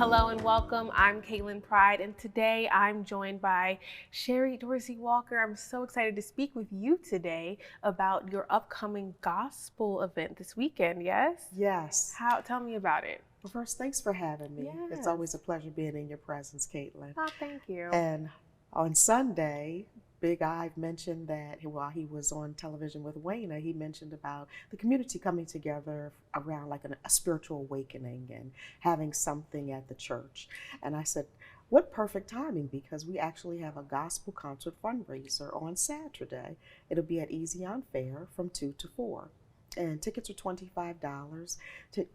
Hello and welcome. I'm Kaylynn Pride, and today I'm joined by Dorsey Walker. I'm so excited to speak with you today about your upcoming gospel event this weekend, yes? Yes. Tell me about it. Well, first, thanks for having me. Yes. It's always a pleasure being in your presence, Caitlin. Oh, thank you. And on Sunday, Big Ive mentioned that while he was on television with Wayna, he mentioned about the community coming together around like a spiritual awakening and having something at the church. And I said, what perfect timing, because we actually have a Gospel Concert Fundraiser on Saturday. It'll be at Easy on Fair from 2 to 4. And tickets are $25.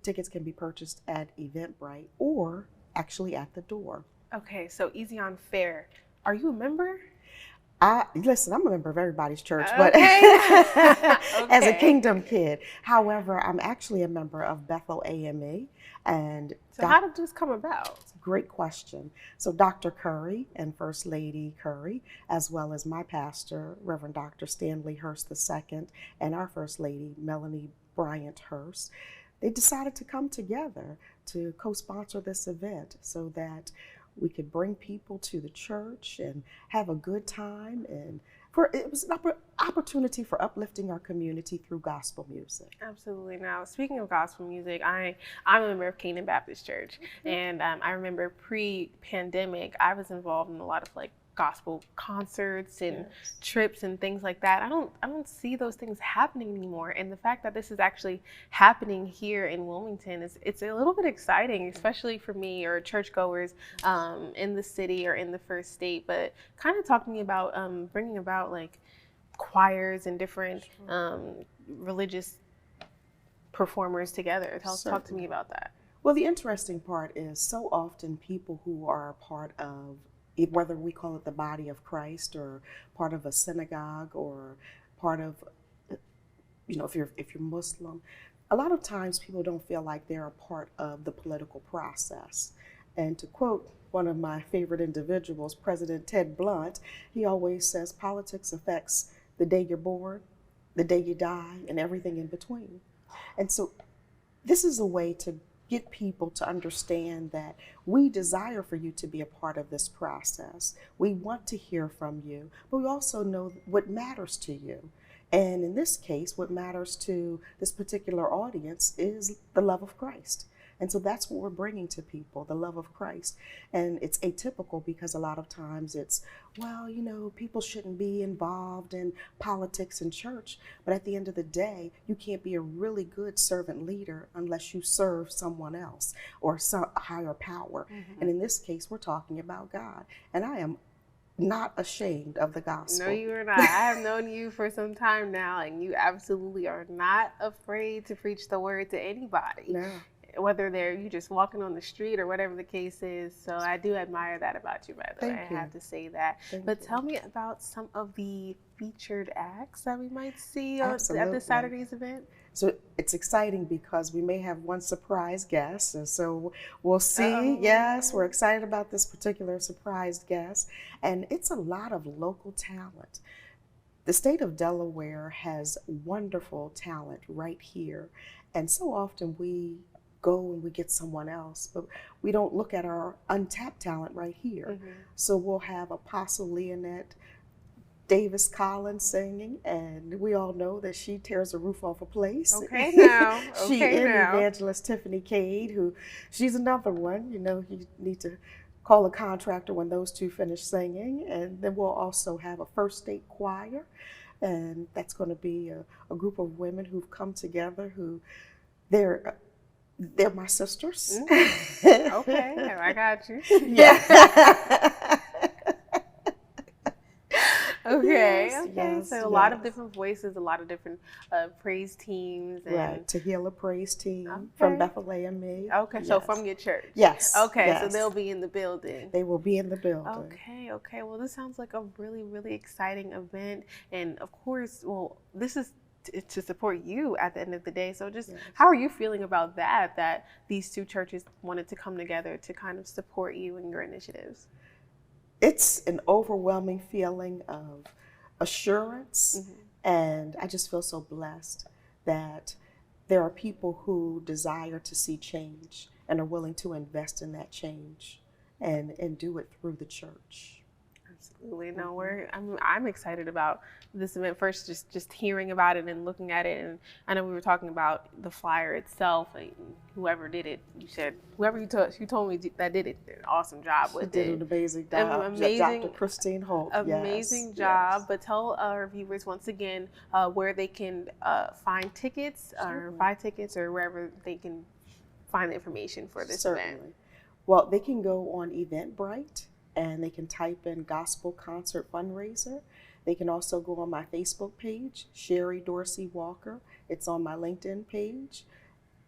Tickets can be purchased at Eventbrite or actually at the door. Okay, so Easy on Fair. Are you a member? Listen, I'm a member of everybody's church, Okay. but Okay. as a Kingdom kid. However, I'm actually a member of Bethel AME. And so how did this come about? Great question. So Dr. Curry and First Lady Curry, as well as my pastor, Reverend Dr. Stanley Hurst II, and our First Lady, Melanie Bryant Hurst, they decided to come together to co-sponsor this event so that we could bring people to the church and have a good time, and it was an opportunity for uplifting our community through gospel music. Absolutely. Now, speaking of gospel music, I'm a member of Canaan Baptist Church, and I remember pre-pandemic, I was involved in a lot of gospel concerts and trips and things like that. I don't see those things happening anymore, and the fact that this is actually happening here in Wilmington it's a little bit exciting, especially for me or churchgoers in the city or in the first state. But kind of talk to me about bringing about choirs and different religious performers together. Talk to me about that. Well, the interesting part is so often people who are a part of, whether we call it the body of Christ or part of a synagogue or part of, if you're Muslim, a lot of times people don't feel like they're a part of the political process. And to quote one of my favorite individuals, President Ted Blunt, he always says politics affects the day you're born, the day you die, and everything in between. And so this is a way to get people to understand that we desire for you to be a part of this process. We want to hear from you, but we also know what matters to you. And in this case, what matters to this particular audience is the love of Christ. And so that's what we're bringing to people, the love of Christ. And it's atypical because a lot of times it's, people shouldn't be involved in politics and church. But at the end of the day, you can't be a really good servant leader unless you serve someone else or some higher power. Mm-hmm. And in this case, we're talking about God. And I am not ashamed of the gospel. No, you are not. I have known you for some time now, and you absolutely are not afraid to preach the word to anybody. No. Whether you just walking on the street or whatever the case is. So I do admire that about you, by the way. I have to say that. But tell me about some of the featured acts that we might see at this Saturday's event. So it's exciting because we may have one surprise guest, and so we'll see. Yes, we're excited about this particular surprise guest, and it's a lot of local talent. The state of Delaware has wonderful talent right here, and so often we go and we get someone else, but we don't look at our untapped talent right here. Mm-hmm. So we'll have Apostle Leonette Davis Collins singing, and we all know that she tears the roof off a place. Okay, now. Evangelist Tiffany Cade, she's another one. You need to call a contractor when those two finish singing. And then we'll also have a First State Choir, and that's going to be a group of women who've come together they're my sisters. Okay, I got you. Yeah. Okay. Yes, so a lot of different voices, a lot of different praise teams. And right, Tehillah praise team from Bethel AME. Okay, yes. So from your church. Yes. Okay, yes. So they'll be in the building. They will be in the building. Okay. Well, this sounds like a really, really exciting event. And of course, this is to support you at the end of the day. So just how are you feeling about that these two churches wanted to come together to kind of support you and your initiatives? It's an overwhelming feeling of assurance, and I just feel so blessed that there are people who desire to see change. and are willing to invest in that change and do it through the church. Absolutely. No, I'm excited about this event. First, just hearing about it and looking at it, and I know we were talking about the flyer itself. And whoever did it, you told me that did it, did an awesome job with it. She did an amazing job. Dr. Christine Holt. Amazing job. But tell our viewers once again where they can find tickets or buy tickets, or wherever they can find the information for this event. Well, they can go on Eventbrite, and they can type in Gospel Concert Fundraiser. They can also go on my Facebook page, Sherry Dorsey Walker. It's on my LinkedIn page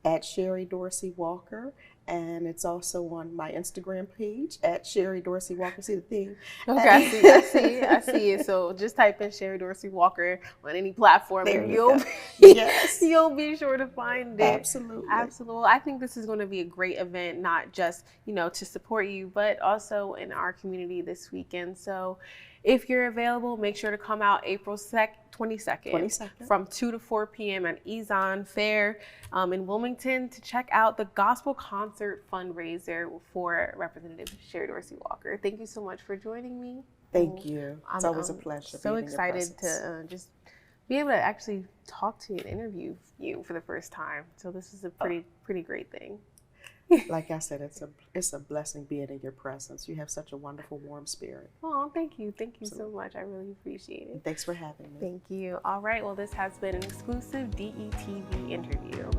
at Sherry Dorsey Walker. And it's also on my Instagram page at Sherry Dorsey Walker. See the theme? Okay, I see it. So just type in Sherry Dorsey Walker on any platform, and you'll be sure to find it. Absolutely. I think this is going to be a great event, not just to support you, but also in our community this weekend. So if you're available, make sure to come out April 22nd from 2 to 4 p.m. at Ezon Fair in Wilmington to check out the Gospel Concert Fundraiser for Representative Sherry Dorsey Walker. Thank you so much for joining me. Thank you. It's always a pleasure. So excited to just be able to actually talk to you and interview you for the first time. So this is a pretty great thing. Like I said, it's a blessing being in your presence. You have such a wonderful, warm spirit. Oh, thank you. Thank you so much. I really appreciate it. Thanks for having me. Thank you. All right. Well, this has been an exclusive DETV interview.